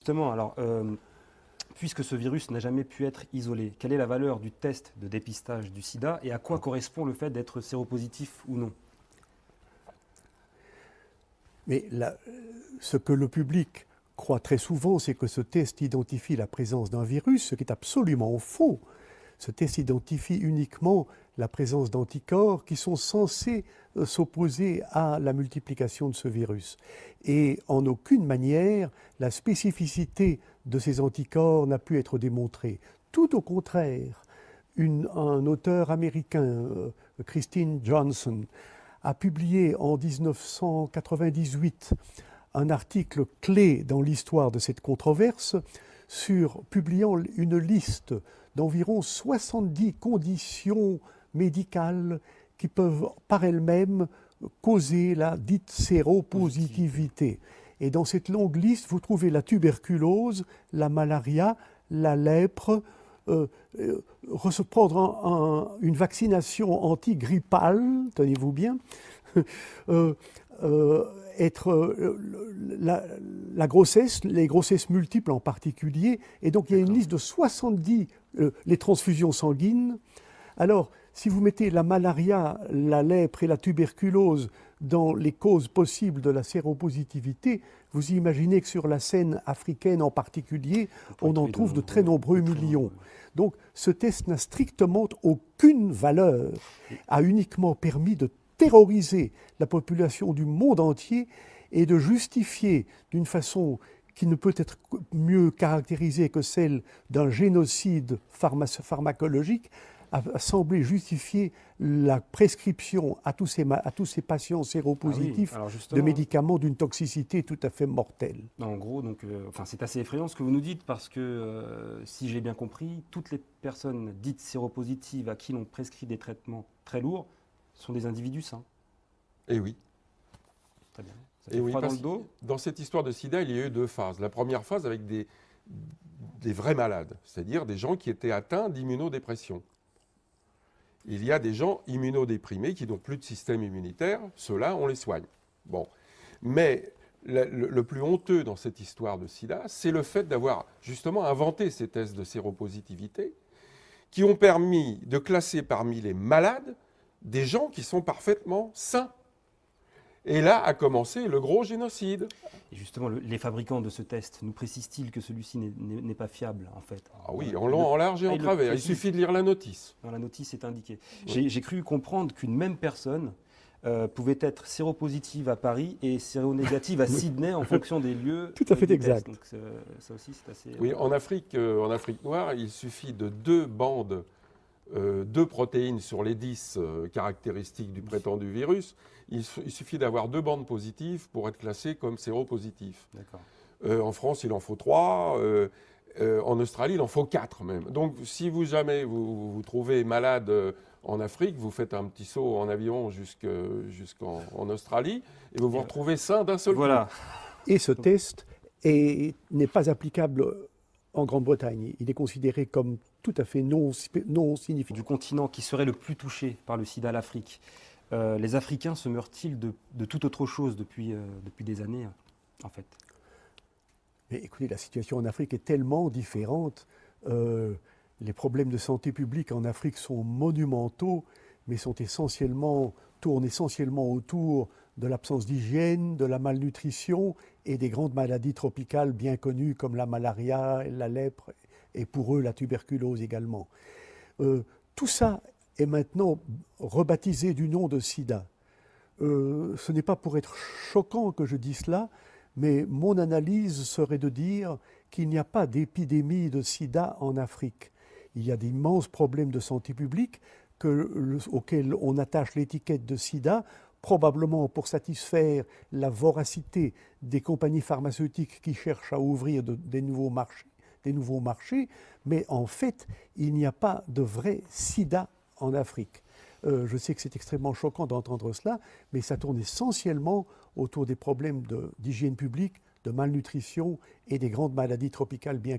Justement, alors, puisque ce virus n'a jamais pu être isolé, quelle est la valeur du test de dépistage du sida et à quoi correspond le fait d'être séropositif ou non? Mais ce que le public croit très souvent, c'est que ce test identifie la présence d'un virus, ce qui est absolument faux. Ce test identifie uniquement la présence d'anticorps qui sont censés s'opposer à la multiplication de ce virus. Et en aucune manière, la spécificité de ces anticorps n'a pu être démontrée. Tout au contraire, un auteur américain, Christine Johnson, a publié en 1998 un article clé dans l'histoire de cette controverse publiant une liste d'environ 70 conditions médicales qui peuvent par elles-mêmes causer la dite séropositivité. Et dans cette longue liste, vous trouvez la tuberculose, la malaria, la lèpre, prendre une vaccination antigrippale, tenez-vous bien, la grossesse, les grossesses multiples en particulier, et donc il y a une liste de 70, les transfusions sanguines. Alors, si vous mettez la malaria, la lèpre et la tuberculose dans les causes possibles de la séropositivité, vous imaginez que sur la scène africaine en particulier, on en trouve de très nombreux millions. Donc ce test n'a strictement aucune valeur, a uniquement permis de terroriser la population du monde entier et de justifier d'une façon qui ne peut être mieux caractérisée que celle d'un génocide pharmacologique, a semblé justifier la prescription à tous ces patients séropositifs de médicaments d'une toxicité tout à fait mortelle. En gros, donc, c'est assez effrayant ce que vous nous dites parce que, si j'ai bien compris, toutes les personnes dites séropositives à qui l'on prescrit des traitements très lourds sont des individus sains. Eh oui. Très bien. Ça fait froid dans le dos. Dans cette histoire de sida, il y a eu deux phases. La première phase avec des vrais malades, c'est-à-dire des gens qui étaient atteints d'immunodépression. Il y a des gens immunodéprimés qui n'ont plus de système immunitaire, ceux-là, on les soigne. Bon. Mais le plus honteux dans cette histoire de sida, c'est le fait d'avoir justement inventé ces tests de séropositivité qui ont permis de classer parmi les malades des gens qui sont parfaitement sains. Et là a commencé le gros génocide. Et justement, les fabricants de ce test nous précisent-ils que celui-ci n'est pas fiable, en fait? Ah oui, en long, en large et en travers. Il suffit de lire la notice. Dans la notice, c'est indiqué. Oui. J'ai cru comprendre qu'une même personne pouvait être séropositive à Paris et séronégative à Sydney en fonction des lieux. Tout à fait exact. Donc, ça aussi, c'est assez... Oui, en Afrique noire, il suffit de 2 bandes, 2 protéines sur les 10 caractéristiques du prétendu virus. Il suffit d'avoir 2 bandes positives pour être classé comme séropositif. D'accord. En France, il en faut 3. En Australie, il en faut 4 même. Donc, si jamais vous trouvez malade en Afrique, vous faites un petit saut en avion jusqu'en Australie et vous vous retrouvez sain d'un seul coup. Et ce test n'est pas applicable en Grande-Bretagne. Il est considéré comme tout à fait non significatif. Du continent qui serait le plus touché par le sida, l'Afrique, les Africains se meurent-ils de toute autre chose depuis des années, en fait? Mais écoutez, la situation en Afrique est tellement différente. Les problèmes de santé publique en Afrique sont monumentaux, mais tournent essentiellement autour de l'absence d'hygiène, de la malnutrition et des grandes maladies tropicales bien connues comme la malaria, la lèpre et pour eux la tuberculose également. Tout ça est maintenant rebaptisé du nom de sida. Ce n'est pas pour être choquant que je dis cela, mais mon analyse serait de dire qu'il n'y a pas d'épidémie de sida en Afrique. Il y a d'immenses problèmes de santé publique auxquels on attache l'étiquette de sida, probablement pour satisfaire la voracité des compagnies pharmaceutiques qui cherchent à ouvrir des nouveaux marchés, mais en fait, il n'y a pas de vrai sida en Afrique. Je sais que c'est extrêmement choquant d'entendre cela, mais ça tourne essentiellement autour des problèmes d'hygiène publique, de malnutrition et des grandes maladies tropicales bien